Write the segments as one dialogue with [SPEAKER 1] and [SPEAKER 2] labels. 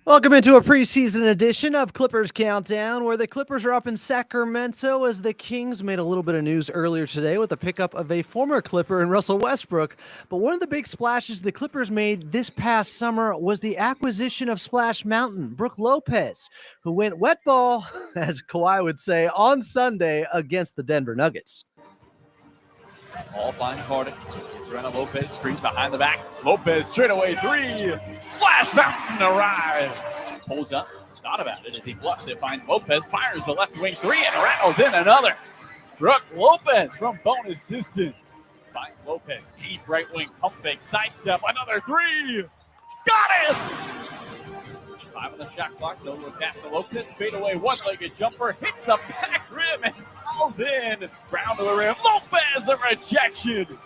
[SPEAKER 1] Welcome into a preseason edition of Clippers Countdown, where the Clippers are up in Sacramento as the Kings made a little bit of news earlier today with the pickup of a former Clipper in Russell Westbrook. But one of the big splashes the Clippers made this past summer was the acquisition of Splash Mountain, Brook Lopez, who went wet ball, as Kawhi would say, on Sunday against the Denver Nuggets.
[SPEAKER 2] Ball finds Harden. Serena Lopez screens behind the back. Lopez straight away three. Splash Mountain arrives. Pulls up. Thought about it as he bluffs it. Finds Lopez. Fires the left wing three and rattles in another. Brook Lopez from bonus distance. Finds Lopez. Deep right wing pump fake. Sidestep. Another three. Got it! 5 on the shot clock. Though we're past the Lopez. Fade away. One-legged jumper. Hits the back rim and falls in. Brown to the rim. Lopez, the rejection.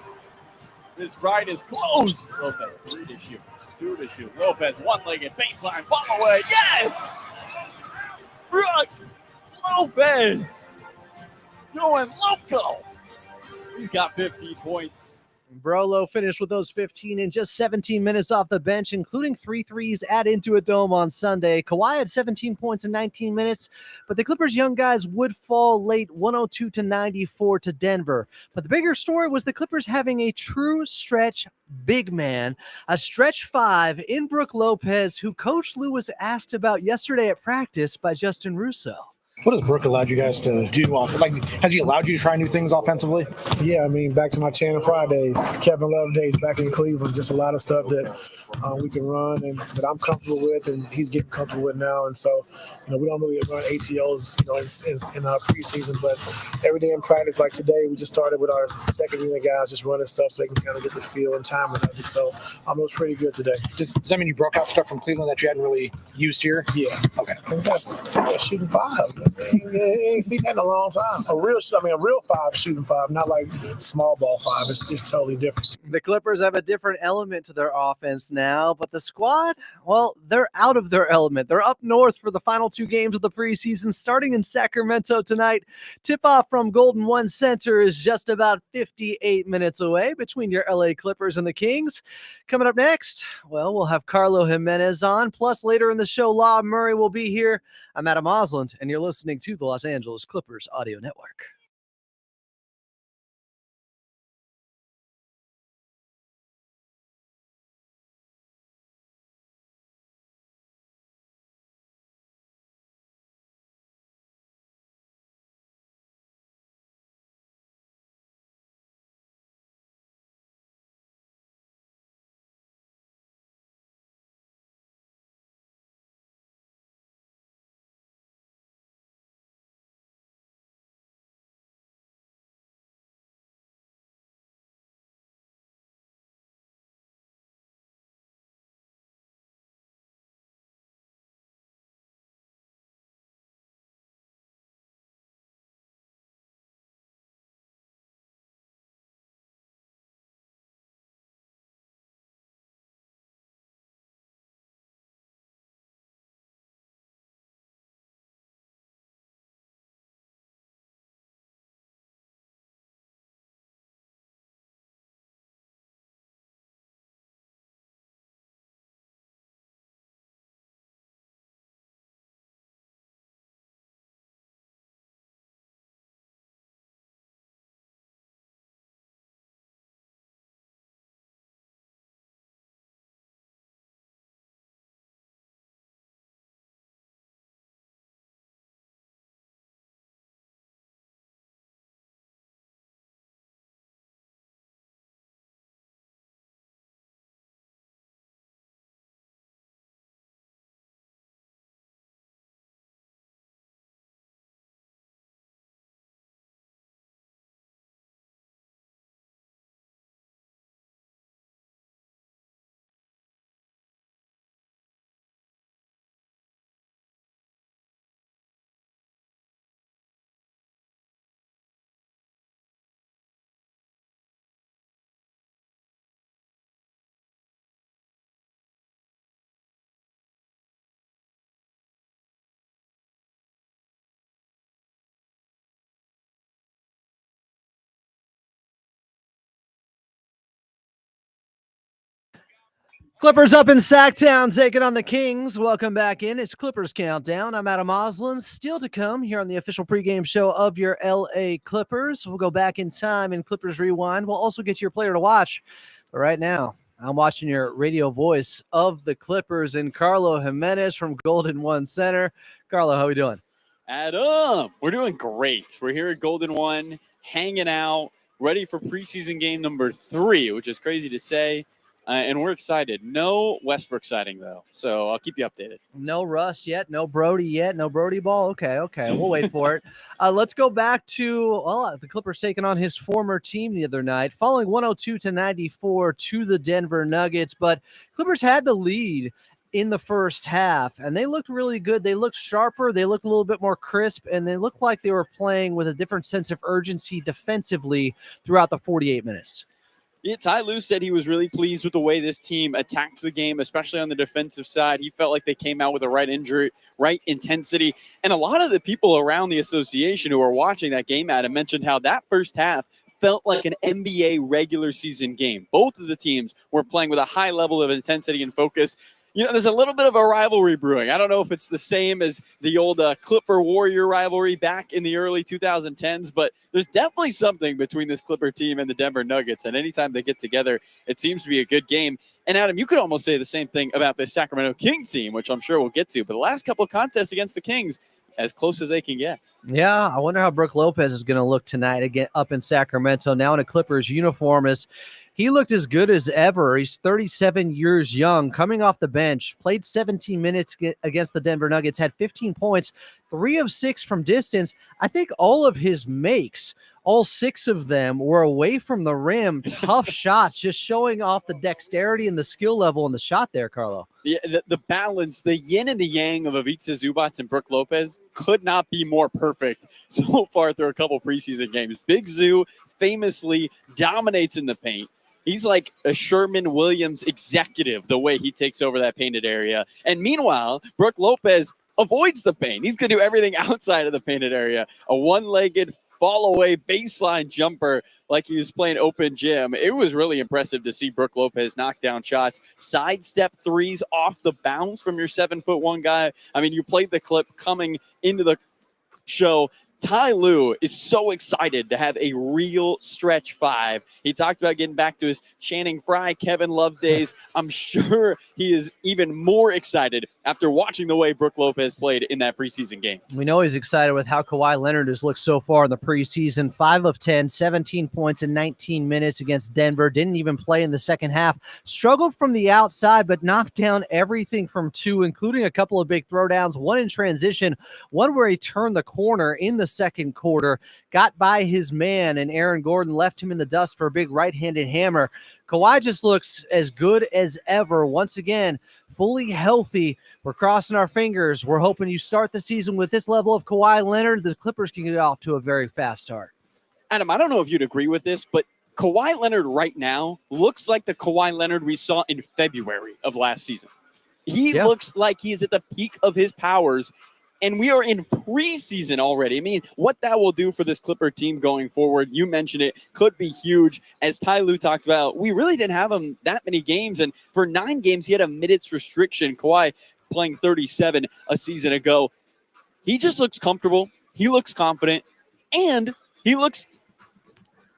[SPEAKER 2] This ride is close. Lopez, 3 to shoot. 2 to shoot. Lopez, one-legged baseline. Fall away. Yes! Brook Lopez going loco. He's got 15 points.
[SPEAKER 1] Brolo finished with those 15 in just 17 minutes off the bench, including 3 threes at Intuit Dome on Sunday. Kawhi had 17 points in 19 minutes, but the Clippers' young guys would fall late 102-94 to Denver. But the bigger story was the Clippers having a true stretch big man, a stretch 5 in Brook Lopez, who Coach Lewis asked about yesterday at practice by Justin Russo.
[SPEAKER 3] What has Brook allowed you guys to do? Has he allowed you to try new things offensively?
[SPEAKER 4] Yeah, I mean, back to my Channing Fridays, Kevin Love days back in Cleveland, just a lot of stuff that we can run and that I'm comfortable with and he's getting comfortable with now. And so, we don't really run ATOs, in our preseason, but every day in practice, like today, we just started with our second unit guys just running stuff so they can kind of get the feel and timing of it. So it was pretty good today.
[SPEAKER 3] Does that mean you broke out stuff from Cleveland that you hadn't really used here?
[SPEAKER 4] Yeah.
[SPEAKER 3] Okay.
[SPEAKER 4] And that's shooting 5. Ain't seen that in a long time. A real 5 shooting 5, not like small ball 5. It's totally different.
[SPEAKER 1] The Clippers have a different element to their offense now, but the squad, well, they're out of their element. They're up north for the final 2 games of the preseason, starting in Sacramento tonight. Tip-off from Golden One Center is just about 58 minutes away between your LA Clippers and the Kings. Coming up next, well, we'll have Carlo Jimenez on, plus later in the show, Law Murray will be here. I'm Adam Osland, and you're listening to the Los Angeles Clippers Audio Network. Clippers up in Sacktown, taking on the Kings. Welcome back in. It's Clippers Countdown. I'm Adam Oslin. Still to come here on the official pregame show of your LA Clippers. We'll go back in time in Clippers Rewind. We'll also get your player to watch. But right now, I'm watching your radio voice of the Clippers and Carlo Jimenez from Golden One Center. Carlo, how are we doing?
[SPEAKER 5] Adam, we're doing great. We're here at Golden One, hanging out, ready for preseason game number 3, which is crazy to say. And we're excited. No Westbrook sighting, though, so I'll keep you updated.
[SPEAKER 1] No Russ yet, no Brody yet, no Brody ball. Okay, we'll wait for it. Let's go back to the Clippers taking on his former team the other night, falling 102-94 to the Denver Nuggets. But Clippers had the lead in the first half, and they looked really good. They looked sharper. They looked a little bit more crisp, and they looked like they were playing with a different sense of urgency defensively throughout the 48 minutes.
[SPEAKER 5] Yeah, Ty Lue said he was really pleased with the way this team attacked the game, especially on the defensive side. He felt like they came out with the right intensity. And a lot of the people around the association who were watching that game, Adam, mentioned how that first half felt like an NBA regular season game. Both of the teams were playing with a high level of intensity and focus. You know, there's a little bit of a rivalry brewing. I don't know if it's the same as the old Clipper-Warrior rivalry back in the early 2010s, but there's definitely something between this Clipper team and the Denver Nuggets, and anytime they get together, it seems to be a good game. And, Adam, you could almost say the same thing about the Sacramento Kings team, which I'm sure we'll get to, but the last couple of contests against the Kings, as close as they can get.
[SPEAKER 1] Yeah, I wonder how Brook Lopez is going to look tonight again up in Sacramento, now in a Clippers uniform. He looked as good as ever. He's 37 years young, coming off the bench, played 17 minutes against the Denver Nuggets, had 15 points, 3 of 6 from distance. I think all of his makes, all 6 of them, were away from the rim. Tough shots, just showing off the dexterity and the skill level in the shot there, Carlo.
[SPEAKER 5] Yeah, the balance, the yin and the yang of Ivica Zubac and Brook Lopez could not be more perfect so far through a couple preseason games. Big Zoo famously dominates in the paint. He's like a Sherman Williams executive, the way he takes over that painted area. And meanwhile, Brook Lopez avoids the paint. He's going to do everything outside of the painted area. A one-legged fall-away baseline jumper like he was playing open gym. It was really impressive to see Brook Lopez knock down shots, sidestep threes off the bounce from your 7'1" guy. I mean, you played the clip coming into the show. Ty Lue is so excited to have a real stretch 5. He talked about getting back to his Channing Frye, Kevin Love days. I'm sure he is even more excited after watching the way Brook Lopez played in that preseason game.
[SPEAKER 1] We know he's excited with how Kawhi Leonard has looked so far in the preseason. 5 of 10, 17 points in 19 minutes against Denver. Didn't even play in the second half. Struggled from the outside, but knocked down everything from 2, including a couple of big throwdowns, one in transition, one where he turned the corner in the second quarter, got by his man, and Aaron Gordon left him in the dust for a big right-handed hammer. Kawhi just looks as good as ever. Once again, fully healthy. We're crossing our fingers. We're hoping you start the season with this level of Kawhi Leonard. The Clippers can get off to a very fast start.
[SPEAKER 5] Adam, I don't know if you'd agree with this, but Kawhi Leonard right now looks like the Kawhi Leonard we saw in February of last season. He looks like he's at the peak of his powers. And we are in preseason already. I mean, what that will do for this Clipper team going forward, you mentioned it, could be huge. As Ty Lue talked about, we really didn't have him that many games. And for 9 games, he had a minutes restriction. Kawhi playing 37 a season ago. He just looks comfortable. He looks confident. And he looks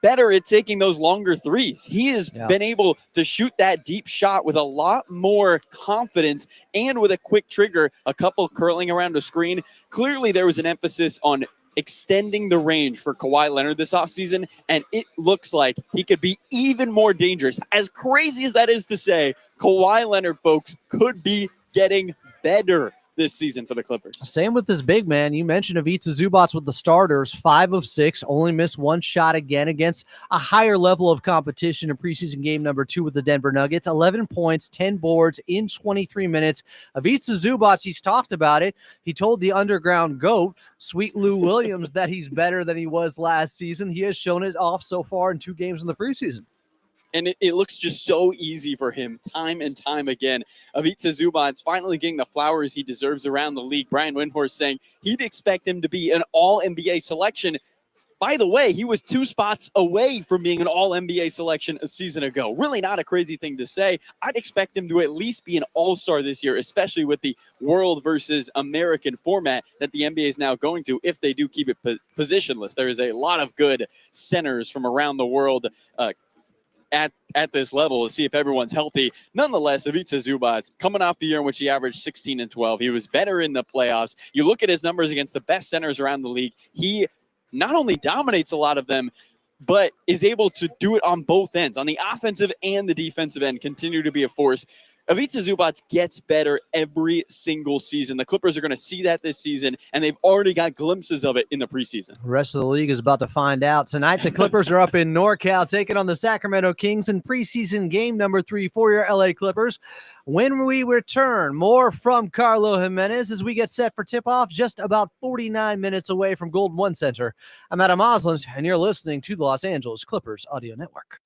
[SPEAKER 5] better at taking those longer threes. He has been able to shoot that deep shot with a lot more confidence and with a quick trigger, a couple curling around a screen. Clearly, there was an emphasis on extending the range for Kawhi Leonard this offseason, and it looks like he could be even more dangerous. As crazy as that is to say, Kawhi Leonard, folks, could be getting better this season for the Clippers.
[SPEAKER 1] Same with this big man. You mentioned Ivica Zubac with the starters, 5 of 6, only missed 1 shot again against a higher level of competition in preseason game number 2 with the Denver Nuggets. 11 points, 10 boards in 23 minutes. Ivica Zubac, he's talked about it. He told the underground GOAT, Sweet Lou Williams, that he's better than he was last season. He has shown it off so far in 2 games in the preseason.
[SPEAKER 5] And it looks just so easy for him time and time again. Ivica Zubac finally getting the flowers he deserves around the league. Brian Windhorst saying he'd expect him to be an all-NBA selection. By the way, he was 2 spots away from being an all-NBA selection a season ago. Really not a crazy thing to say. I'd expect him to at least be an all-star this year, especially with the world versus American format that the NBA is now going to, if they do keep it positionless. There is a lot of good centers from around the world at this level to see if everyone's healthy. Nonetheless, Ivica Zubac, coming off the year in which he averaged 16 and 12, he was better in the playoffs. You look at his numbers against the best centers around the league, he not only dominates a lot of them, but is able to do it on both ends, on the offensive and the defensive end, continue to be a force. Ivica Zubac gets better every single season. The Clippers are going to see that this season, and they've already got glimpses of it in the preseason.
[SPEAKER 1] The rest of the league is about to find out. Tonight, the Clippers are up in NorCal, taking on the Sacramento Kings in preseason game number 3 for your LA Clippers. When we return, more from Carlo Jimenez as we get set for tip-off just about 49 minutes away from Golden One Center. I'm Adam Osland, and you're listening to the Los Angeles Clippers Audio Network.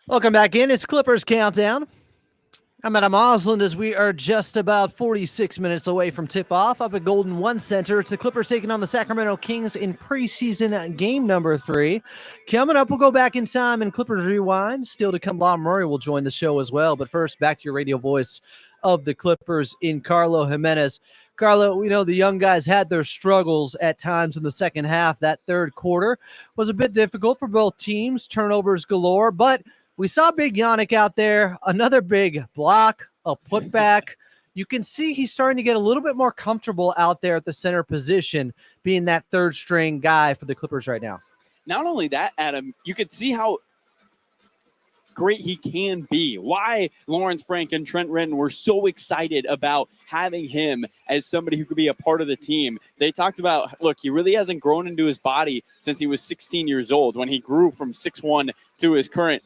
[SPEAKER 1] Welcome back in. It's Clippers Countdown. I'm Adam Osland as we are just about 46 minutes away from tip-off up at Golden One Center. It's the Clippers taking on the Sacramento Kings in preseason game number 3. Coming up, we'll go back in time and Clippers Rewind. Still to come, Bob Murray will join the show as well. But first, back to your radio voice of the Clippers in Carlo Jimenez. Carlo, we know the young guys had their struggles at times in the second half. That third quarter was a bit difficult for both teams, turnovers galore, but we saw Big Yannick out there, another big block, a putback. You can see he's starting to get a little bit more comfortable out there at the center position, being that third string guy for the Clippers right now.
[SPEAKER 5] Not only that, Adam, you could see how great he can be. Why Lawrence Frank and Trent Redden were so excited about having him as somebody who could be a part of the team. They talked about, look, he really hasn't grown into his body since he was 16 years old, when he grew from 6'1" to his current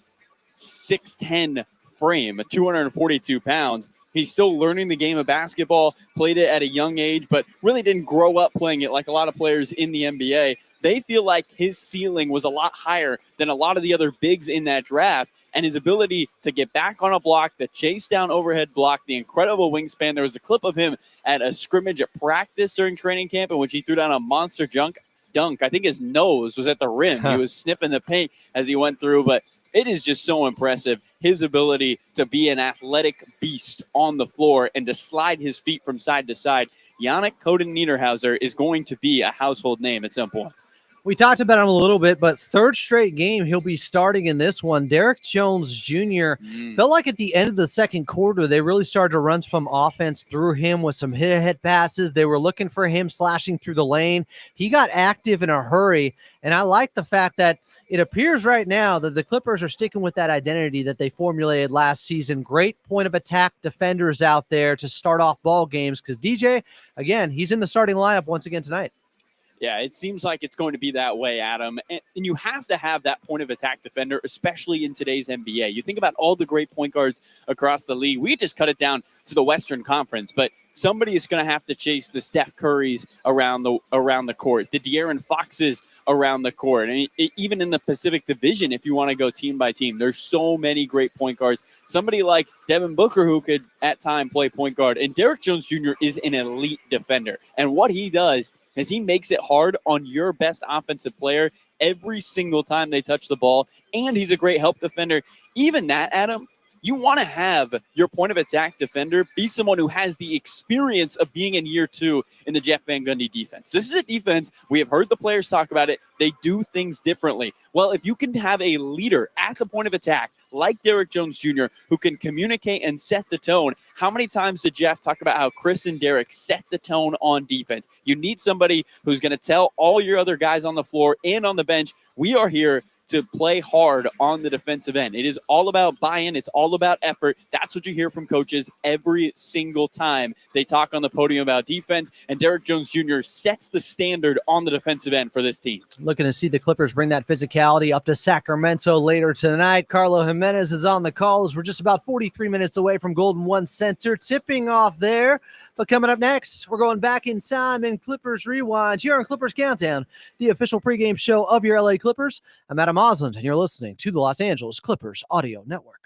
[SPEAKER 5] 6'10" frame, 242 pounds. He's still learning the game of basketball, played it at a young age, but really didn't grow up playing it like a lot of players in the NBA. They feel like his ceiling was a lot higher than a lot of the other bigs in that draft, and his ability to get back on a block, the chase down overhead block, the incredible wingspan. There was a clip of him at a scrimmage at practice during training camp in which he threw down a monster dunk. I think his nose was at the rim. He was sniffing the paint as he went through, but it is just so impressive, his ability to be an athletic beast on the floor and to slide his feet from side to side. Yannick Koden-Niederhauser is going to be a household name at some point.
[SPEAKER 1] We talked about him a little bit, but third straight game he'll be starting in this one. Derek Jones Jr. Felt like at the end of the second quarter, they really started to run some offense through him with some hit passes. They were looking for him slashing through the lane. He got active in a hurry, and I like the fact that it appears right now that the Clippers are sticking with that identity that they formulated last season. Great point of attack defenders out there to start off ball games because DJ, again, he's in the starting lineup once again tonight.
[SPEAKER 5] Yeah, it seems like it's going to be that way, Adam. And you have to have that point of attack defender, especially in today's NBA. You think about all the great point guards across the league. We just cut it down to the Western Conference, but somebody is going to have to chase the Steph Currys around the court, the De'Aaron Foxes around the court. And even in the Pacific Division, if you want to go team by team, there's so many great point guards. Somebody like Devin Booker, who could at time play point guard, and Derek Jones Jr. is an elite defender. And what he does is he makes it hard on your best offensive player every single time they touch the ball, and he's a great help defender. Even that, Adam, you want to have your point of attack defender be someone who has the experience of being in year two in the Jeff Van Gundy defense. This is a defense, we have heard the players talk about it, they do things differently. Well, if you can have a leader at the point of attack like Derek Jones Jr., who can communicate and set the tone. How many times did Jeff talk about how Chris and Derek set the tone on defense? You need somebody who's going to tell all your other guys on the floor and on the bench, we are here to play hard on the defensive end. It is all about buy-in. It's all about effort. That's what you hear from coaches every single time they talk on the podium about defense, and Derek Jones Jr. sets the standard on the defensive end for this team.
[SPEAKER 1] Looking to see the Clippers bring that physicality up to Sacramento later tonight. Carlo Jimenez is on the call as we're just about 43 minutes away from Golden One Center, tipping off there. But coming up next, we're going back in time in Clippers Rewind here on Clippers Countdown, the official pregame show of your LA Clippers. I'm Adam Osland, and you're listening to the Los Angeles Clippers Audio Network.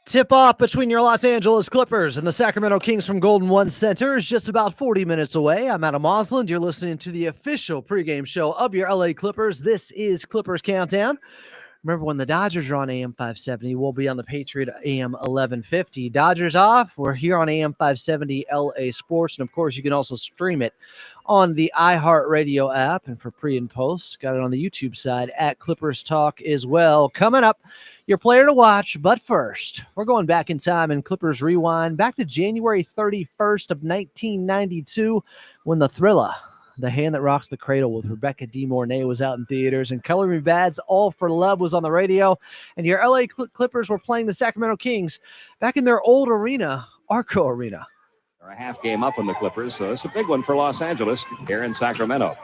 [SPEAKER 1] Tip-off between your Los Angeles Clippers and the Sacramento Kings from Golden One Center is just about 40 minutes away. I'm Adam Osland. You're listening to the official pregame show of your LA Clippers. This is Clippers Countdown. Remember, when the Dodgers are on AM 570, we'll be on the Patriot AM 1150. Dodgers off, we're here on AM 570 LA Sports. And, of course, you can also stream it on the iHeartRadio app. And for pre and post, got it on the YouTube side at Clippers Talk as well. Coming up, your player to watch. But first, we're going back in time in Clippers Rewind, back to January 31st of 1992 when the Thriller, The Hand That Rocks the Cradle with Rebecca De Mornay, was out in theaters, and Color Me Bad's All for Love was on the radio, and your LA Clippers were playing the Sacramento Kings back in their old arena, Arco Arena.
[SPEAKER 6] They're a half game up on the Clippers, so it's a big one for Los Angeles here in Sacramento.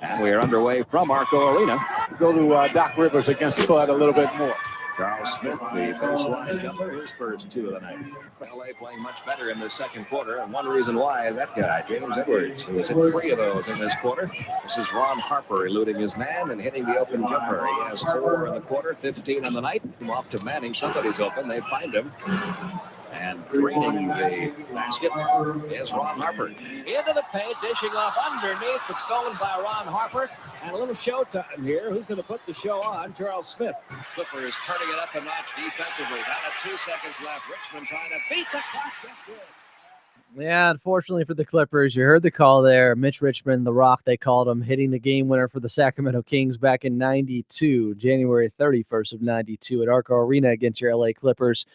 [SPEAKER 6] And we are underway from Arco Arena.
[SPEAKER 7] Go to Doc Rivers against Spud a little bit more.
[SPEAKER 6] Charles Smith, the baseline jumper, his first two of the night. LA playing much better in the second quarter, and one reason why is that guy, James Edwards, who was in 3 of those in this quarter. This is Ron Harper eluding his man and hitting the open jumper. He has 4 in the quarter, 15 on the night. Come off to Manning. Somebody's open. They find him. And draining the basket is Ron Harper.
[SPEAKER 8] Into the paint, dishing off underneath, but stolen by Ron Harper. And a little showtime here. Who's going to put the show on? Charles Smith.
[SPEAKER 6] Clippers turning it up a notch defensively. Down at 2 seconds left. Richmond trying to beat the clock.
[SPEAKER 1] Yeah, unfortunately for the Clippers, you heard the call there. Mitch Richmond, the Rock, they called him, hitting the game winner for the Sacramento Kings back in 92, January 31st of 92 at Arco Arena against your LA Clippers.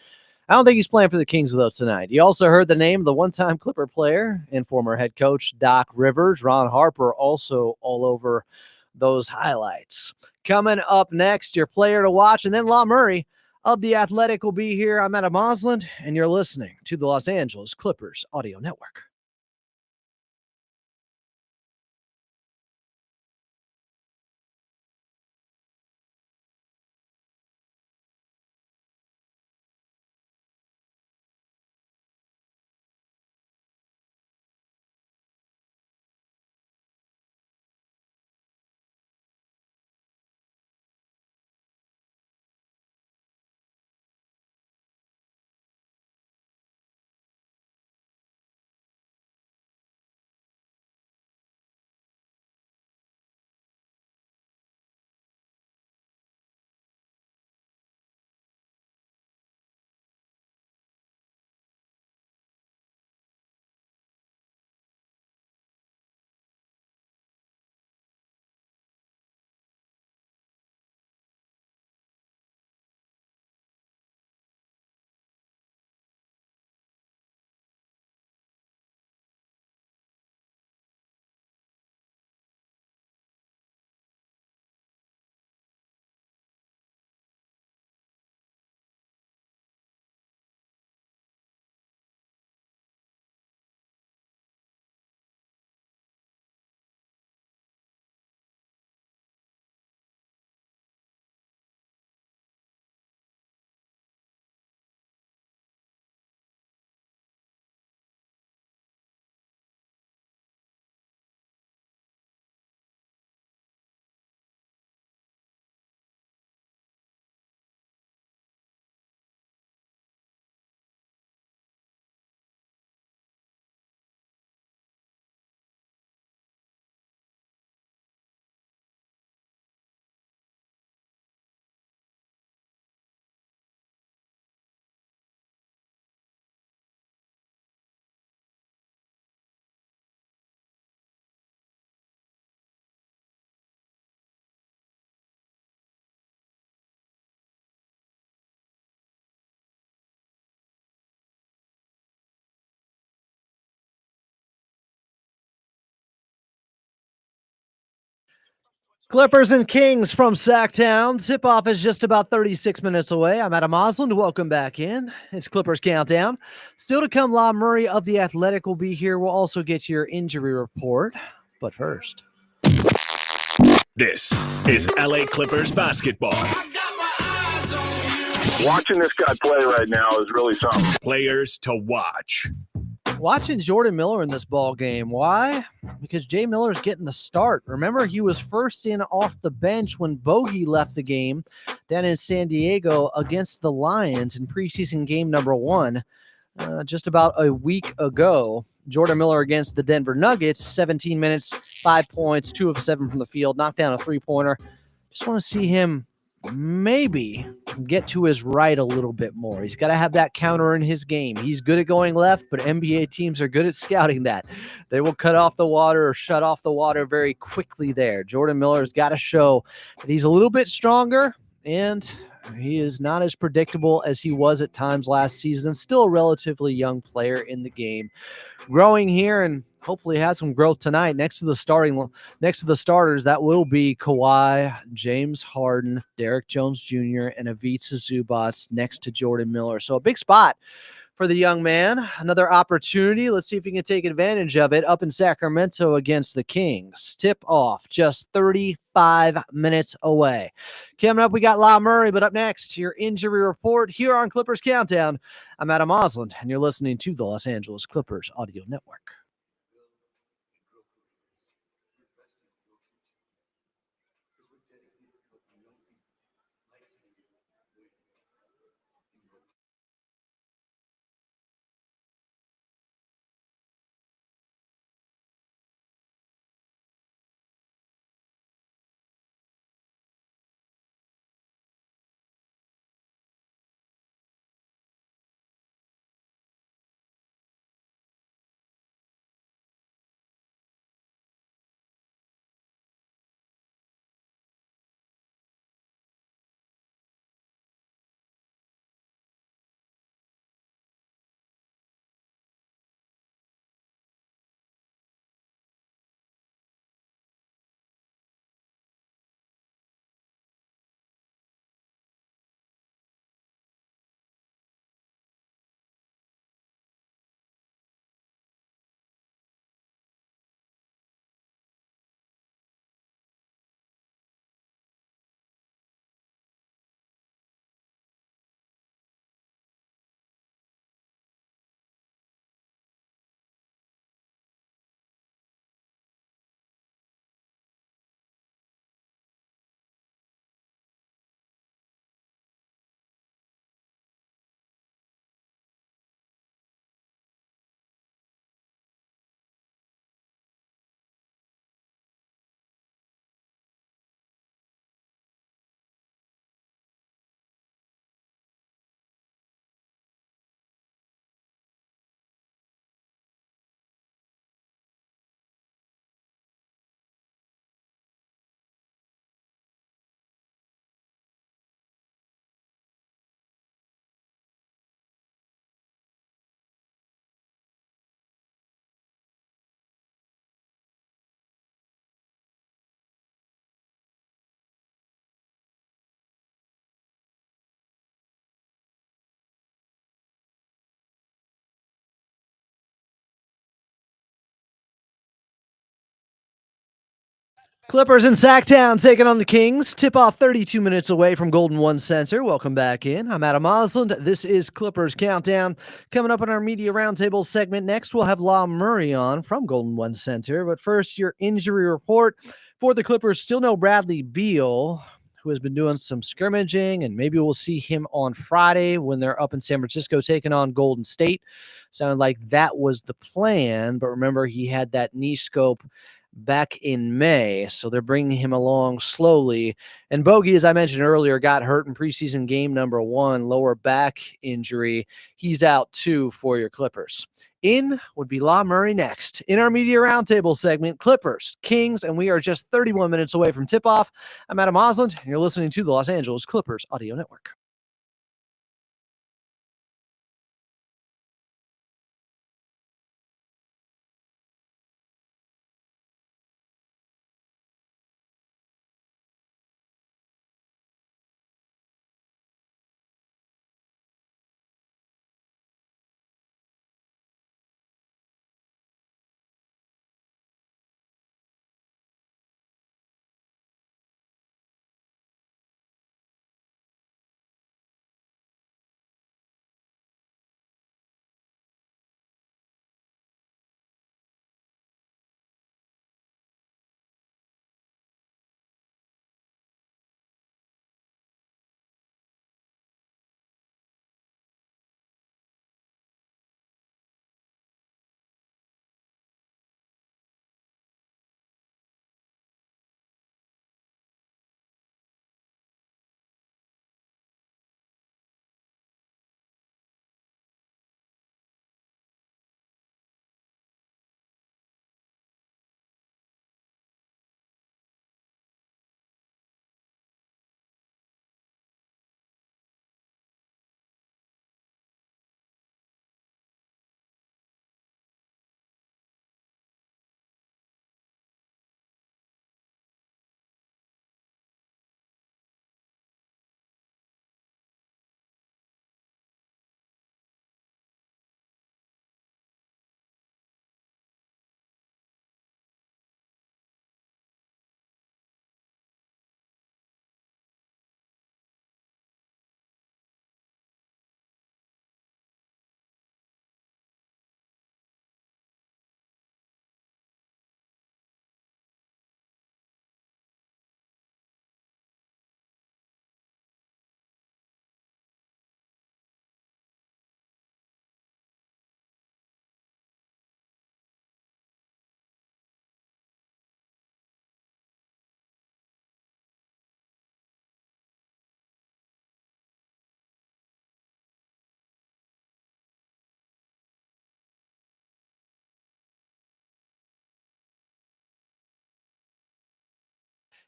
[SPEAKER 1] I don't think he's playing for the Kings, though, tonight. You also heard the name of the one-time Clipper player and former head coach Doc Rivers. Ron Harper also all over those highlights. Coming up next, your player to watch, and then La Murray of The Athletic will be here. I'm Adam Osland, and you're listening to the Los Angeles Clippers Audio Network. Clippers and Kings from Sacktown. Tip-off is just about 36 minutes away. I'm Adam Osland. Welcome back in. It's Clippers Countdown. Still to come, La Murray of The Athletic will be here. We'll also get your injury report. But first,
[SPEAKER 9] this is LA Clippers basketball.
[SPEAKER 10] Watching this guy play right now is really something.
[SPEAKER 9] Players to watch.
[SPEAKER 1] Watching Jordan Miller in this ball game. Why? Because Jay Miller's getting the start. Remember, he was first in off the bench when Bogey left the game down in San Diego against the Lions in preseason game number 1 just about a week ago. Jordan Miller against the Denver Nuggets, 17 minutes, 5 points, 2 of 7 from the field, knocked down a three-pointer. Just want to see him maybe get to his right a little bit more. He's got to have that counter in his game. He's good at going left, but NBA teams are good at scouting that. They will cut off the water or shut off the water very quickly there. Jordan Miller's got to show that he's a little bit stronger, and he is not as predictable as he was at times last season. Still a relatively young player in the game, growing here, and hopefully has some growth tonight. Next to the starters, that will be Kawhi, James Harden, Derek Jones Jr., and Ivica Zubac next to Jordan Miller. So a big spot for the young man. Another opportunity. Let's see if he can take advantage of it up in Sacramento against the Kings. Tip off just 35 minutes away. Coming up, we got La Murray, but up next, your injury report here on Clippers Countdown. I'm Adam Osland, and you're listening to the Los Angeles Clippers Audio Network. Clippers in Sacktown taking on the Kings. Tip off 32 minutes away from Golden One Center. Welcome back in. I'm Adam Osland. This is Clippers Countdown. Coming up on our Media Roundtable segment next, we'll have La Murray on from Golden One Center. But first, your injury report for the Clippers. Still no Bradley Beal, who has been doing some scrimmaging, and maybe we'll see him on Friday when they're up in San Francisco taking on Golden State. Sounded like that was the plan, but remember, he had that knee scope back in May, so they're bringing him along slowly. And Bogey, as I mentioned earlier, got hurt in preseason game number 1, lower back injury. He's out too for your Clippers. In would be La Murray next. In our Media Roundtable segment, Clippers, Kings, and we are just 31 minutes away from tip-off. I'm Adam Osland, and you're listening to the Los Angeles Clippers Audio Network.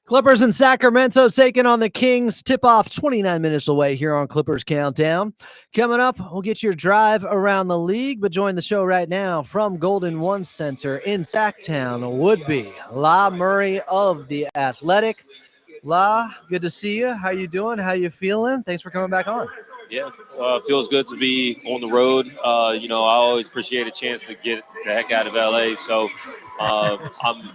[SPEAKER 1] Clippers in Sacramento taking on the Kings. Tip-off 29 minutes away here on Clippers Countdown. Coming up, we'll get your drive around the league, but join the show right now from Golden One Center in Sacktown would be La Murray of The Athletic. La, good to see you. How you doing? How you feeling? Thanks for coming back on.
[SPEAKER 11] Yeah, feels good to be on the road. I always appreciate a chance to get the heck out of LA. So I'm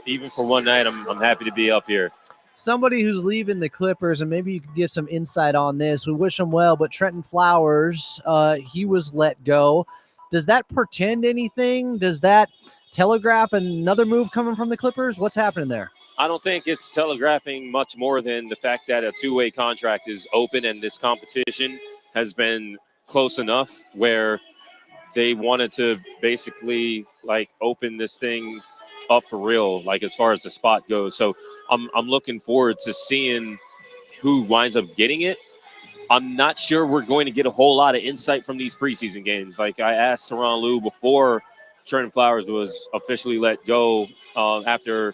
[SPEAKER 11] even for one night, I'm happy to be up here.
[SPEAKER 1] Somebody who's leaving the Clippers, and maybe you could give some insight on this. We wish him well, but Trenton Flowers, he was let go. Does that portend anything? Does that telegraph another move coming from the Clippers? What's happening there?
[SPEAKER 11] I don't think it's telegraphing much more than the fact that a two-way contract is open and this competition has been close enough where they wanted to basically open this thing up for real, as far as the spot goes. So I'm looking forward to seeing who winds up getting it. I'm not sure we're going to get a whole lot of insight from these preseason games. I asked Tyronn Lue before Trenton Flowers was officially let go after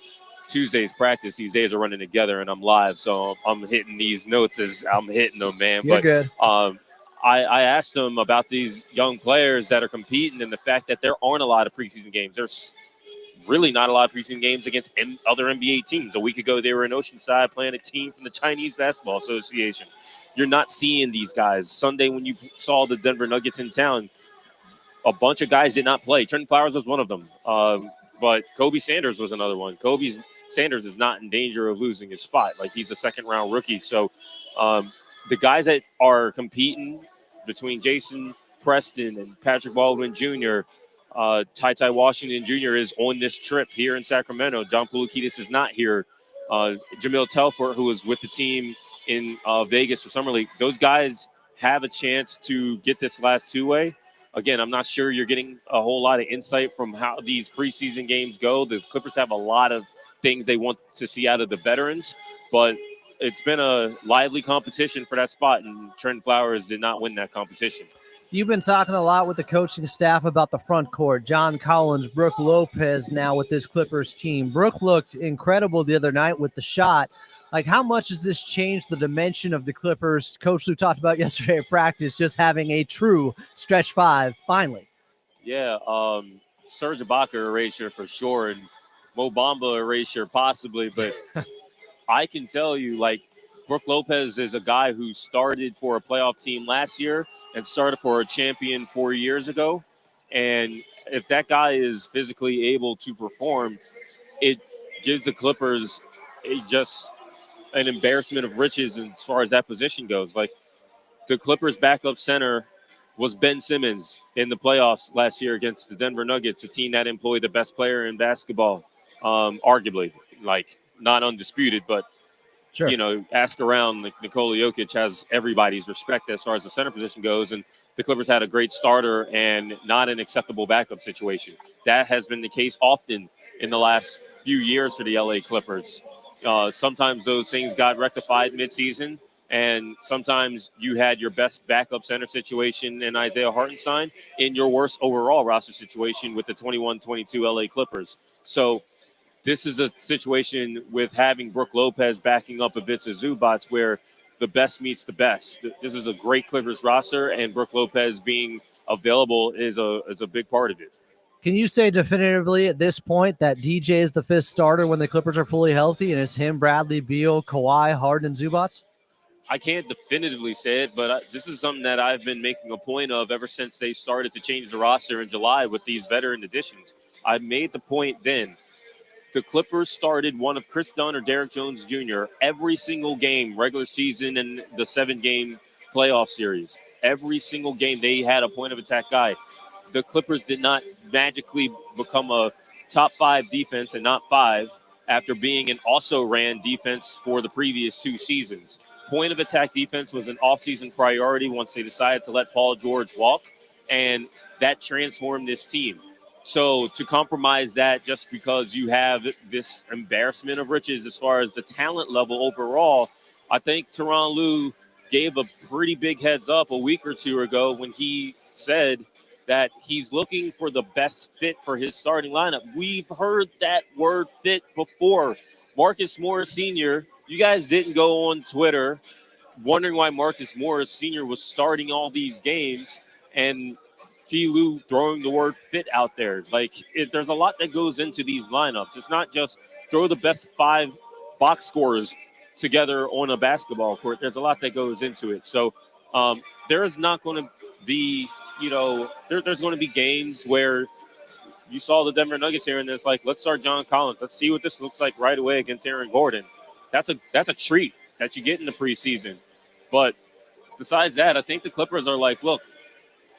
[SPEAKER 11] Tuesday's practice. These days are running together, and I'm live, so I'm hitting these notes as I'm hitting them, man.
[SPEAKER 1] You're good.
[SPEAKER 11] I asked him about these young players that are competing and the fact that there aren't a lot of preseason games. There's really not a lot of preseason games against other NBA teams. A week ago, they were in Oceanside playing a team from the Chinese Basketball Association. You're not seeing these guys. Sunday, when you saw the Denver Nuggets in town, a bunch of guys did not play. Trenton Flowers was one of them. But Kobe Sanders was another one. Sanders is not in danger of losing his spot. He's a second-round rookie. So the guys that are competing between Jason Preston and Patrick Baldwin Jr., Ty Washington Jr. is on this trip here in Sacramento. Don Poulikitis is not here. Jamil Telfort, who was with the team in Vegas for Summer League, those guys have a chance to get this last two-way. Again, I'm not sure you're getting a whole lot of insight from how these preseason games go. The Clippers have a lot of things they want to see out of the veterans, but it's been a lively competition for that spot, and Trenton Flowers did not win that competition.
[SPEAKER 1] You've been talking a lot with the coaching staff about the front court. John Collins, Brooke Lopez now with this Clippers team. Brooke looked incredible the other night with the shot. How much has this changed the dimension of the Clippers? Coach Lue talked about yesterday at practice, just having a true stretch five finally.
[SPEAKER 11] Yeah, Serge Ibaka erasure for sure, and Mo Bamba erasure possibly, but I can tell you, Brooke Lopez is a guy who started for a playoff team last year and started for a champion 4 years ago. And if that guy is physically able to perform, it gives the Clippers just an embarrassment of riches as far as that position goes. The Clippers' backup center was Ben Simmons in the playoffs last year against the Denver Nuggets, a team that employed the best player in basketball, arguably, not undisputed, but
[SPEAKER 1] sure.
[SPEAKER 11] Ask around. Nikola Jokic has everybody's respect as far as the center position goes, and the Clippers had a great starter and not an acceptable backup situation. That has been the case often in the last few years for the LA Clippers. Sometimes those things got rectified midseason, and sometimes you had your best backup center situation in Isaiah Hartenstein in your worst overall roster situation with the 21-22 LA Clippers. So this is a situation with having Brooke Lopez backing up Ivica Zubac where the best meets the best. This is a great Clippers roster, and Brooke Lopez being available is a big part of it.
[SPEAKER 1] Can you say definitively at this point that DJ is the fifth starter when the Clippers are fully healthy, and it's him, Bradley Beal, Kawhi, Harden, and Zubac?
[SPEAKER 11] I can't definitively say it, but this is something that I've been making a point of ever since they started to change the roster in July with these veteran additions. I made the point then. The Clippers started one of Chris Dunn or Derek Jones Jr. every single game, regular season and the 7-game playoff series. Every single game they had a point of attack guy. The Clippers did not magically become a top 5 defense and not 5 after being an also-ran defense for the previous 2 seasons. Point of attack defense was an offseason priority once they decided to let Paul George walk, and that transformed this team. So to compromise that just because you have this embarrassment of riches as far as the talent level overall, I think Tyronn Lue gave a pretty big heads up a week or two ago when he said that he's looking for the best fit for his starting lineup. We've heard that word fit before. Marcus Morris Sr., you guys didn't go on Twitter wondering why Marcus Morris Sr. was starting all these games and T. Lou throwing the word fit out there. Like, there's a lot that goes into these lineups. It's not just throw the best 5 box scores together on a basketball court. There's a lot that goes into it. So there is not going to be, there's going to be games where you saw the Denver Nuggets here, and it's like, let's start John Collins. Let's see what this looks like right away against Aaron Gordon. That's a treat that you get in the preseason. But besides that, I think the Clippers are like, look,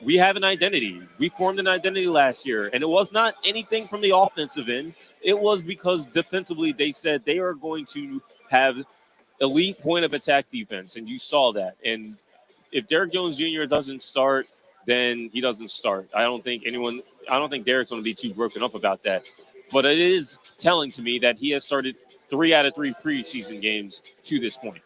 [SPEAKER 11] we have an identity. We formed an identity last year, and it was not anything from the offensive end. It was because defensively they said they are going to have elite point of attack defense, and you saw that. And if Derrick Jones Jr. doesn't start, then he doesn't start. I don't think Derrick's going to be too broken up about that. But it is telling to me that he has started 3 out of 3 preseason games to this point.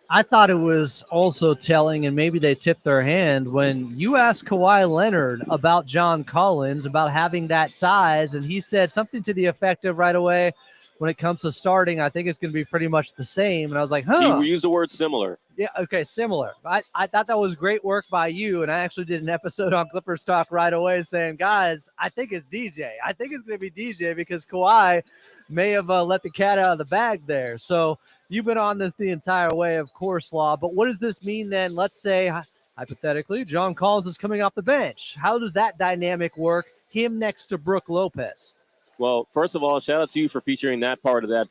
[SPEAKER 1] I thought it was also telling, and maybe they tipped their hand, when you asked Kawhi Leonard about John Collins, about having that size, and he said something to the effect of right away, when it comes to starting, I think it's going to be pretty much the same. And I was like,
[SPEAKER 11] We used the word similar.
[SPEAKER 1] Yeah, okay, similar. I thought that was great work by you, and I actually did an episode on Clippers Talk right away saying, guys, I think it's DJ. I think it's going to be DJ because Kawhi may have let the cat out of the bag there. So you've been on this the entire way, of course, Law. But what does this mean then? Let's say, hypothetically, John Collins is coming off the bench. How does that dynamic work, him next to Brook Lopez?
[SPEAKER 11] Well, first of all, shout out to you for featuring that part of that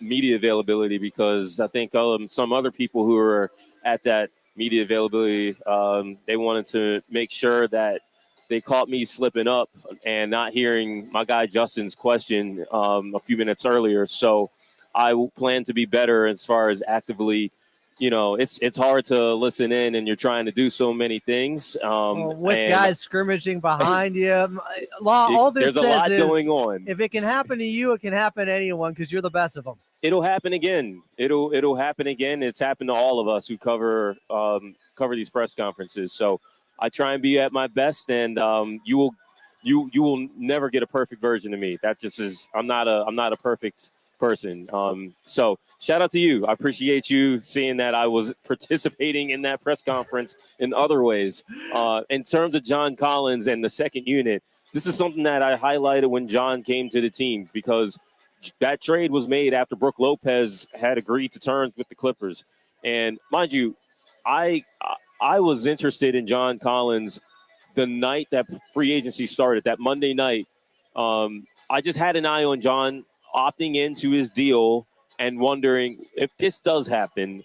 [SPEAKER 11] media availability, because I think some other people who were at that media availability, they wanted to make sure that they caught me slipping up and not hearing my guy Justin's question a few minutes earlier. So I plan to be better as far as actively. It's hard to listen in, and you're trying to do so many things.
[SPEAKER 1] With guys scrimmaging behind you, all this
[SPEAKER 11] there's a lot going on.
[SPEAKER 1] If it can happen to you, it can happen to anyone because you're the best of them.
[SPEAKER 11] It'll happen again. It'll happen again. It's happened to all of us who cover these press conferences. So I try and be at my best, and you will never get a perfect version of me. That just is. I'm not a perfect person. So shout out to you. I appreciate you seeing that I was participating in that press conference in other ways. In terms of John Collins and the second unit, this is something that I highlighted when John came to the team, because that trade was made after Brook Lopez had agreed to terms with the Clippers. And mind you, I was interested in John Collins the night that free agency started, that Monday night. I just had an eye on John opting into his deal and wondering if this does happen,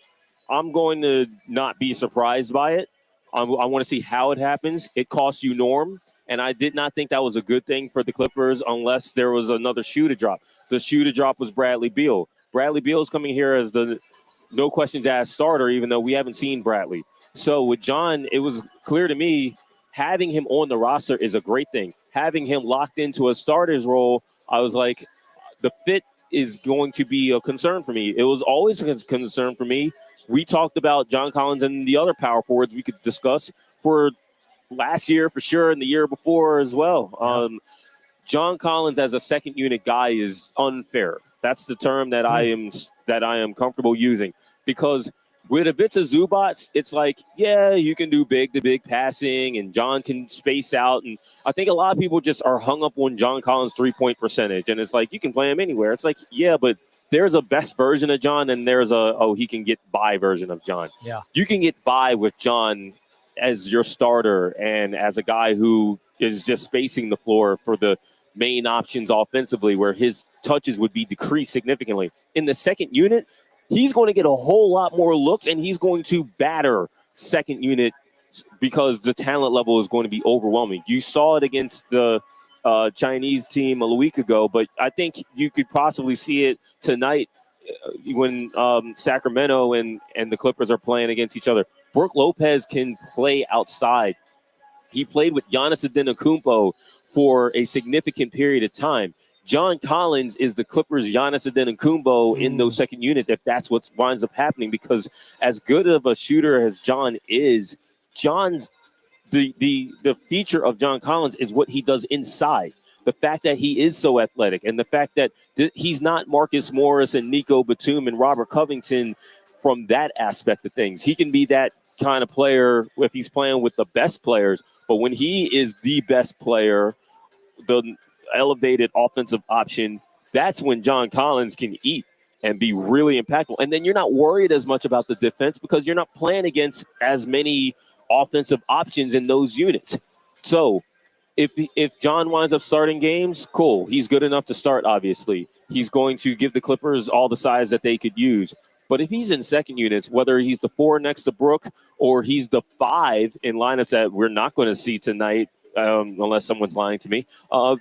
[SPEAKER 11] I'm going to not be surprised by it. I want to see how it happens. It costs you Norm, and I did not think that was a good thing for the Clippers unless there was another shoe to drop. The shoe to drop was Bradley Beal. Bradley Beal is coming here as the no questions asked starter, even though we haven't seen Bradley. So with John, it was clear to me having him on the roster is a great thing. Having him locked into a starter's role, I was like, the fit is going to be a concern for me. It was always a concern for me. We talked about John Collins and the other power forwards we could discuss for last year for sure and the year before as well. John Collins as a second unit guy is unfair. That's the term that I am comfortable using, because with Ivica Zubac, it's like, yeah, you can do big-to-big passing, and John can space out. And I think a lot of people just are hung up on John Collins' three-point percentage. And it's like, you can play him anywhere. It's like, yeah, but there's a best version of John, and there's he can get by version of John.
[SPEAKER 1] Yeah.
[SPEAKER 11] You can get by with John as your starter and as a guy who is just spacing the floor for the main options offensively, where his touches would be decreased significantly. In the second unit, he's going to get a whole lot more looks, and he's going to batter second unit because the talent level is going to be overwhelming. You saw it against the Chinese team a week ago, but I think you could possibly see it tonight when Sacramento and the Clippers are playing against each other. Brook Lopez can play outside. He played with Giannis Antetokounmpo for a significant period of time. John Collins is the Clippers' Giannis Antetokounmpo in those second units, if that's what winds up happening, because as good of a shooter as John is, the feature of John Collins is what he does inside. the fact that he is so athletic and the fact that he's not Marcus Morris and Nico Batum and Robert Covington from that aspect of things. He can be that kind of player if he's playing with the best players, but when he is the best player, the elevated offensive option, that's when John Collins can eat and be really impactful. And then you're not worried as much about the defense because you're not playing against as many offensive options in those units. So if John winds up starting games, cool. He's good enough to start, obviously. He's going to give the Clippers all the size that they could use. But if he's in second units, whether he's the 4 next to Brook or he's the 5 in lineups that we're not going to see tonight, unless someone's lying to me,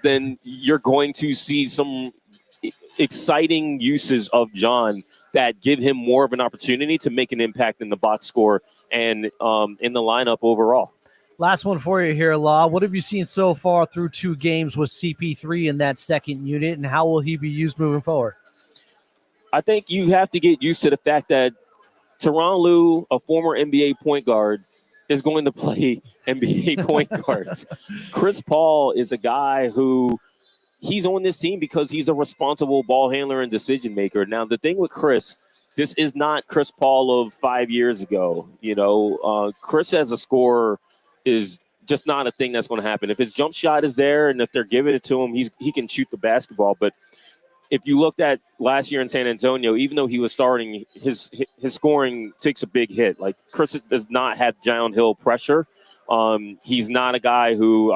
[SPEAKER 11] then you're going to see some exciting uses of John that give him more of an opportunity to make an impact in the box score and in the lineup overall.
[SPEAKER 1] Last one for you here, Law. What have you seen so far through 2 games with CP3 in that second unit, and how will he be used moving forward?
[SPEAKER 11] I think you have to get used to the fact that Tyronn Lue, a former NBA point guard, is going to play NBA point guards. Chris Paul is a guy who he's on this team because he's a responsible ball handler and decision maker. Now, the thing with Chris, this is not Chris Paul of 5 years ago. Chris as a scorer is just not a thing that's going to happen. If his jump shot is there and if they're giving it to him, he can shoot the basketball. But if you looked at last year in San Antonio, even though he was starting, his scoring takes a big hit. Like, Chris does not have downhill pressure. He's not a guy who,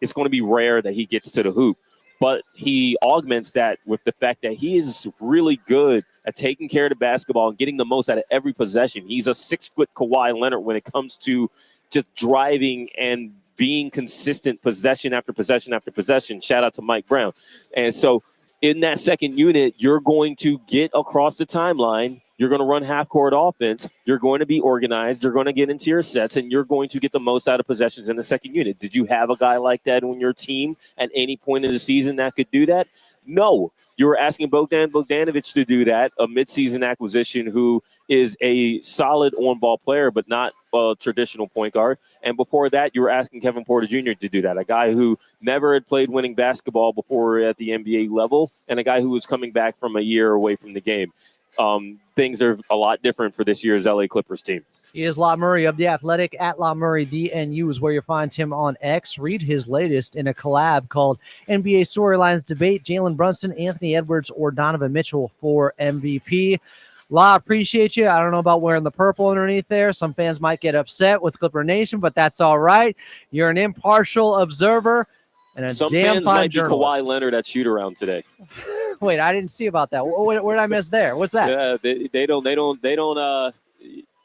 [SPEAKER 11] it's going to be rare that he gets to the hoop. But he augments that with the fact that he is really good at taking care of the basketball and getting the most out of every possession. He's a 6-foot Kawhi Leonard when it comes to just driving and being consistent possession after possession after possession. Shout out to Mike Brown. And so in that second unit, you're going to get across the timeline. You're going to run half-court offense. You're going to be organized. You're going to get into your sets, and you're going to get the most out of possessions in the second unit. Did you have a guy like that on your team at any point in the season that could do that? No. You were asking Bogdan Bogdanovic to do that, a midseason acquisition who is a solid on-ball player but not a traditional point guard. And before that, you were asking Kevin Porter Jr. to do that, a guy who never had played winning basketball before at the NBA level and a guy who was coming back from a year away from the game. Things are a lot different for this year's LA Clippers team.
[SPEAKER 1] He is La Murray of The Athletic. At La Murray DNU is where you'll find him on X. Read his latest in a collab called NBA Storylines Debate, Jalen Brunson, Anthony Edwards, or Donovan Mitchell for MVP. La, appreciate you. I don't know about wearing the purple underneath there. Some fans might get upset with Clipper Nation, but that's all right. You're an impartial observer and a
[SPEAKER 11] Some
[SPEAKER 1] damn
[SPEAKER 11] fans
[SPEAKER 1] fine
[SPEAKER 11] might
[SPEAKER 1] journalist.
[SPEAKER 11] be Kawhi Leonard at shoot-around today.
[SPEAKER 1] Wait, I didn't see about that. What did I miss there? What's that?
[SPEAKER 11] Yeah, they don't.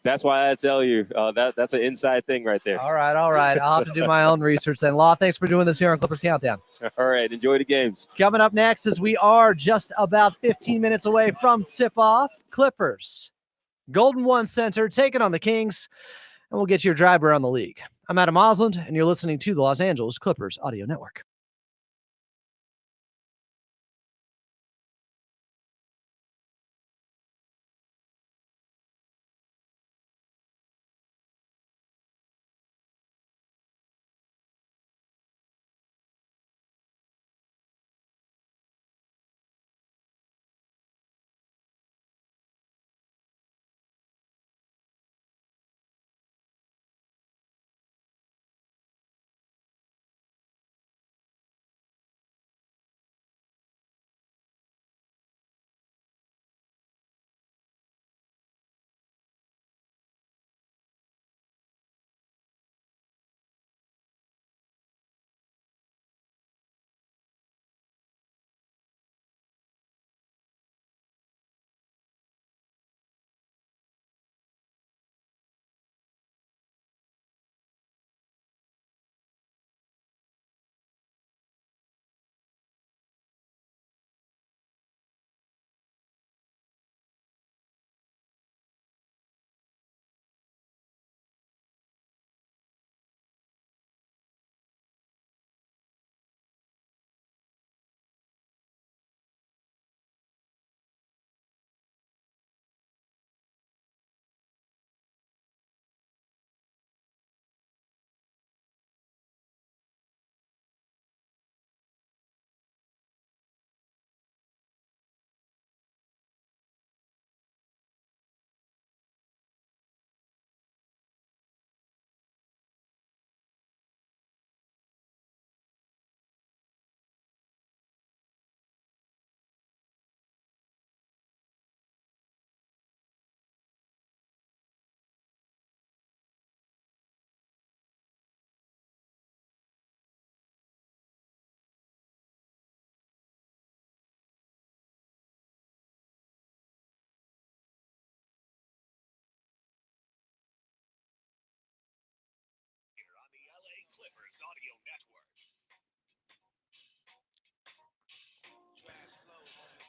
[SPEAKER 11] That's why I tell you that's an inside thing right there.
[SPEAKER 1] All right. I'll have to do my own research then. Law, thanks for doing this here on Clippers Countdown.
[SPEAKER 11] All right, enjoy the games.
[SPEAKER 1] Coming up next, as we are just about 15 minutes away from tip-off, Clippers, Golden One Center taking on the Kings, and we'll get your drive around the league. I'm Adam Osland, and you're listening to the Los Angeles Clippers Audio Network.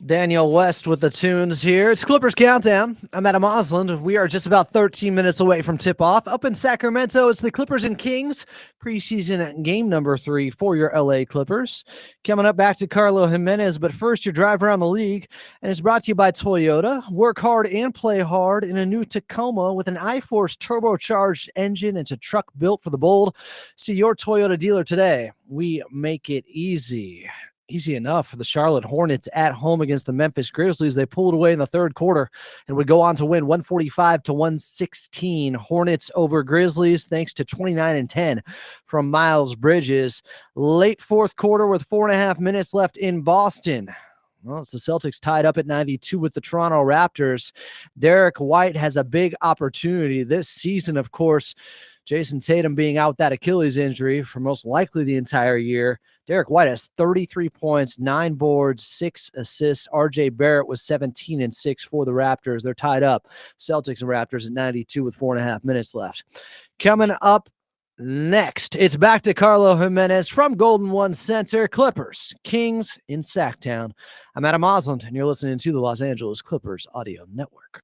[SPEAKER 1] Daniel West with the tunes here. It's Clippers Countdown. I'm Adam Osland. We are just about 13 minutes away from tip-off. Up in Sacramento, it's the Clippers and Kings preseason game number 3 for your LA Clippers. Coming up back to Carlo Jimenez, but first your drive around the league, and it's brought to you by Toyota. Work hard and play hard in a new Tacoma with an iForce turbocharged engine. It's a truck built for the bold. See your Toyota dealer today. We make it easy. Easy enough for the Charlotte Hornets at home against the Memphis Grizzlies. They pulled away in the third quarter and would go on to win 145-116. Hornets over Grizzlies thanks to 29 and 10 from Miles Bridges. Late fourth quarter with 4.5 minutes left in Boston. Well, it's the Celtics tied up at 92 with the Toronto Raptors. Derek White has a big opportunity this season, of course. Jason Tatum being out with that Achilles injury for most likely the entire year. Derek White has 33 points, 9 boards, 6 assists. RJ Barrett was 17 and 6 for the Raptors. They're tied up. Celtics and Raptors at 92 with 4.5 minutes left. Coming up next, it's back to Carlo Jimenez from Golden One Center. Clippers, Kings in Sacktown. I'm Adam Osland, and you're listening to the Los Angeles Clippers Audio Network.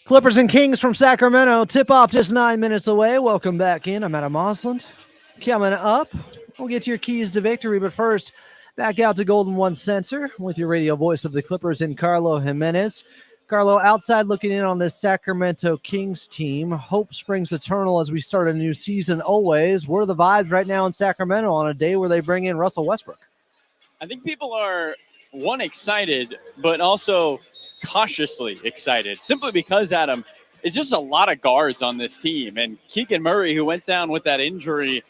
[SPEAKER 1] Clippers and Kings from Sacramento. Tip-off just 9 minutes away. Welcome back in. I'm Adam Osland. Coming up, we'll get to your keys to victory, but first, back out to Golden One Center with your radio voice of the Clippers and Carlo Jimenez. Carlo, outside looking in on this Sacramento Kings team. Hope springs eternal as we start a new season always. What are the vibes right now in Sacramento on a day where they bring in Russell Westbrook?
[SPEAKER 5] I think people are, one, excited, but also cautiously excited, simply because, Adam, it's just a lot of guards on this team. And Keegan Murray, who went down with that injury,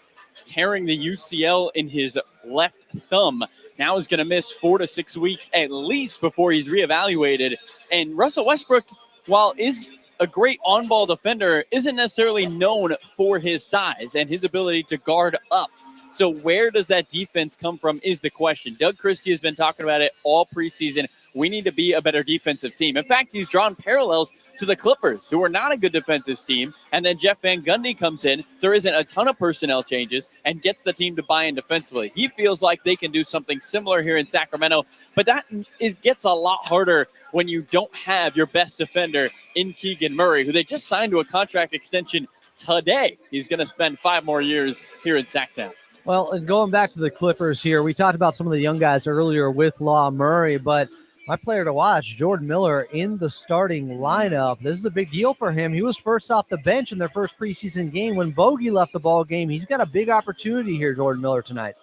[SPEAKER 5] tearing the UCL in his left thumb, now is going to miss 4 to 6 weeks at least before he's reevaluated. And Russell Westbrook, while is a great on-ball defender, isn't necessarily known for his size and his ability to guard up. So where does that defense come from is the question. Doug Christie has been talking about it all preseason. We need to be a better defensive team. In fact, he's drawn parallels to the Clippers, who are not a good defensive team. And then Jeff Van Gundy comes in. There isn't a ton of personnel changes and gets the team to buy in defensively. He feels like they can do something similar here in Sacramento, but it gets a lot harder when you don't have your best defender in Keegan Murray, who they just signed to a contract extension today. He's going to spend 5 more years here in Sacktown.
[SPEAKER 1] Well, and going back to the Clippers here, we talked about some of the young guys earlier with Law Murray, but my player to watch, Jordan Miller, in the starting lineup. This is a big deal for him. He was first off the bench in their first preseason game. When Bogey left the ball game, he's got a big opportunity here, Jordan Miller, tonight.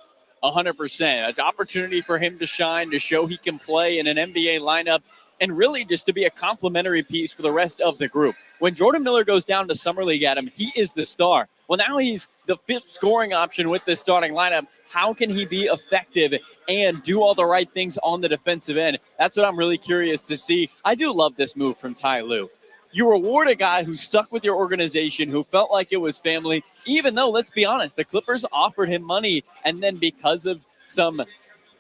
[SPEAKER 5] 100%. An opportunity for him to shine, to show he can play in an NBA lineup, and really just to be a complementary piece for the rest of the group. When Jordan Miller goes down to Summer League, Adam, he is the star. Well, now he's the 5th scoring option with this starting lineup. How can he be effective and do all the right things on the defensive end? That's what I'm really curious to see. I do love this move from Ty Lue. You reward a guy who stuck with your organization, who felt like it was family, even though, let's be honest, the Clippers offered him money, and then because of some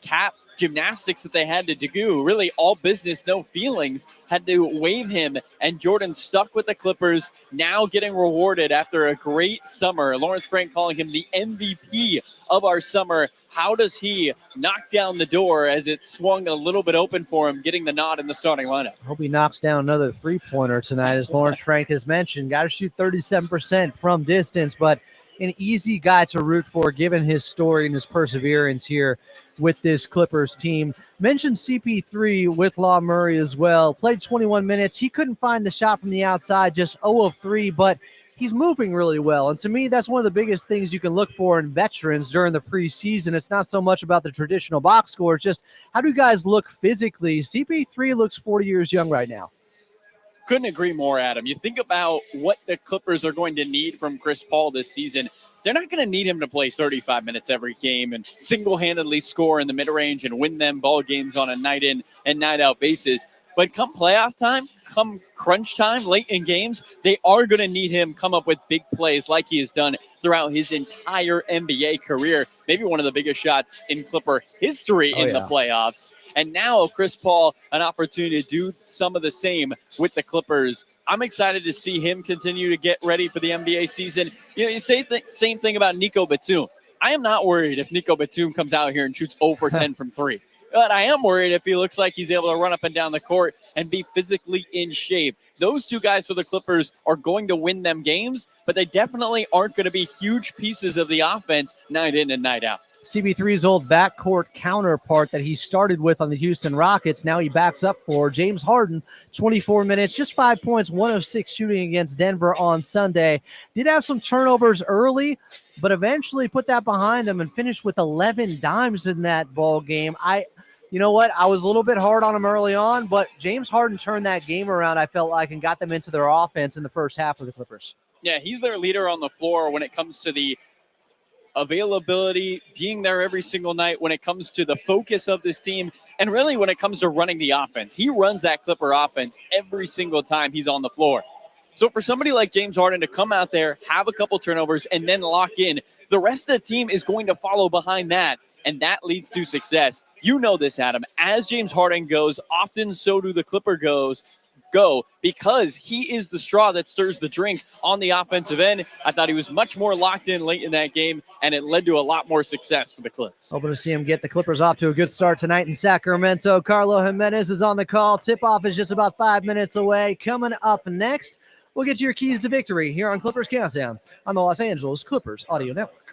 [SPEAKER 5] cap gymnastics that they had to do, really all business, no feelings, had to waive him, and Jordan stuck with the Clippers, now getting rewarded after a great summer. Lawrence Frank calling him the MVP of our summer. How does he knock down the door as it swung a little bit open for him, getting the nod in the starting lineup?
[SPEAKER 1] Hope he knocks down another three-pointer tonight, as Lawrence Frank has mentioned. Got to shoot 37% from distance, but an easy guy to root for given his story and his perseverance here with this Clippers team. Mentioned CP3 with Law Murray as well. Played 21 minutes. He couldn't find the shot from the outside, just 0 of 3, but he's moving really well. And to me, that's one of the biggest things you can look for in veterans during the preseason. It's not so much about the traditional box score. It's just how do you guys look physically? CP3 looks 40 years young right now.
[SPEAKER 5] Couldn't agree more, Adam. You think about what the Clippers are going to need from Chris Paul this season. They're not going to need him to play 35 minutes every game and single-handedly score in the mid-range and win them ball games on a night-in and night-out basis. But come playoff time, come crunch time, late in games, they are going to need him come up with big plays like he has done throughout his entire NBA career. Maybe one of the biggest shots in Clipper history in the playoffs. And now Chris Paul, an opportunity to do some of the same with the Clippers. I'm excited to see him continue to get ready for the NBA season. You know, you say the same thing about Nico Batum. I am not worried if Nico Batum comes out here and shoots over 10 from 3. But I am worried if he looks like he's able to run up and down the court and be physically in shape. Those two guys for the Clippers are going to win them games, but they definitely aren't going to be huge pieces of the offense night in and night out.
[SPEAKER 1] CB3's old backcourt counterpart that he started with on the Houston Rockets. Now he backs up for James Harden, 24 minutes, just 5 points, 1 of 6 shooting against Denver on Sunday. Did have some turnovers early, but eventually put that behind him and finished with 11 dimes in that ball game. You know what? I was a little bit hard on him early on, but James Harden turned that game around, I felt like, and got them into their offense in the first half of the Clippers.
[SPEAKER 5] Yeah, he's their leader on the floor when it comes to the availability, being there every single night, when it comes to the focus of this team, and really when it comes to running the offense. He runs that Clipper offense every single time he's on the floor. So for somebody like James Harden to come out there, have a couple turnovers, and then lock in, the rest of the team is going to follow behind that, and that leads to success. You know this, Adam. As James Harden goes, often so do the Clipper go, because he is the straw that stirs the drink on the offensive end. I thought he was much more locked in late in that game, and it led to a lot more success for the Clips.
[SPEAKER 1] Hoping to see him get the Clippers off to a good start tonight in Sacramento. Carlo Jimenez is on the call. Tip-off is just about 5 minutes away. Coming up next, we'll get to your keys to victory here on Clippers Countdown on the Los Angeles Clippers Audio Network.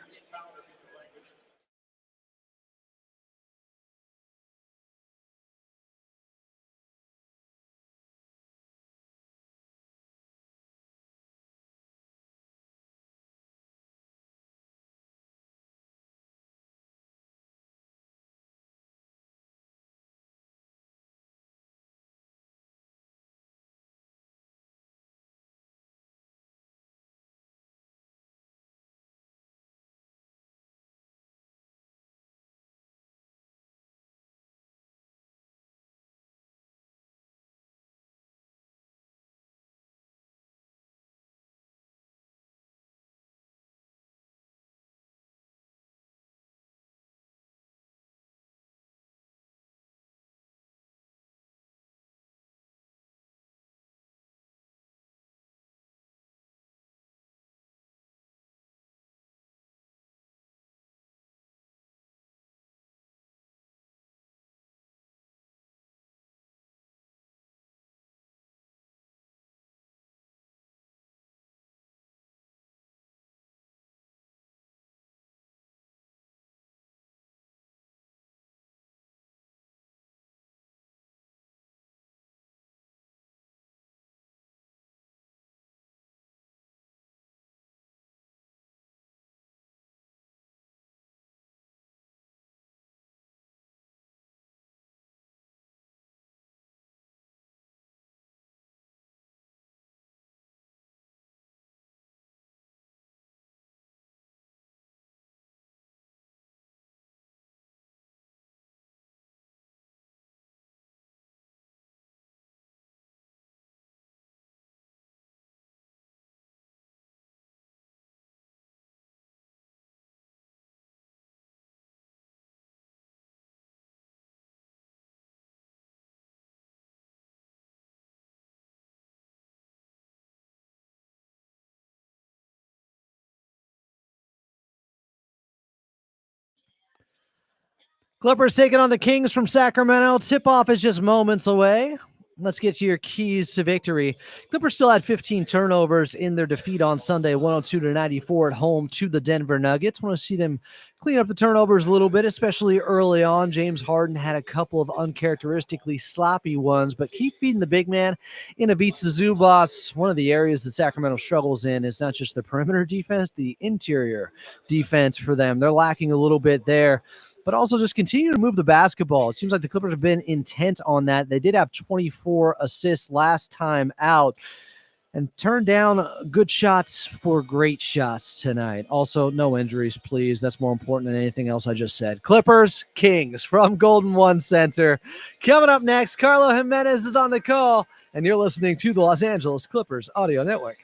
[SPEAKER 1] Clippers taking on the Kings from Sacramento. Tip-off is just moments away. Let's get to your keys to victory. Clippers still had 15 turnovers in their defeat on Sunday, 102-94 at home to the Denver Nuggets. Want to see them clean up the turnovers a little bit, especially early on. James Harden had a couple of uncharacteristically sloppy ones, but keep feeding the big man in Ivica Zubac. One of the areas that Sacramento struggles in is not just the perimeter defense, the interior defense for them. They're lacking a little bit there, but also just continue to move the basketball. It seems like the Clippers have been intent on that. They did have 24 assists last time out and turned down good shots for great shots tonight. Also, no injuries, please. That's more important than anything else I just said. Clippers, Kings from Golden One Center. Coming up next, Carlo Jimenez is on the call, and you're listening to the Los Angeles Clippers Audio Network.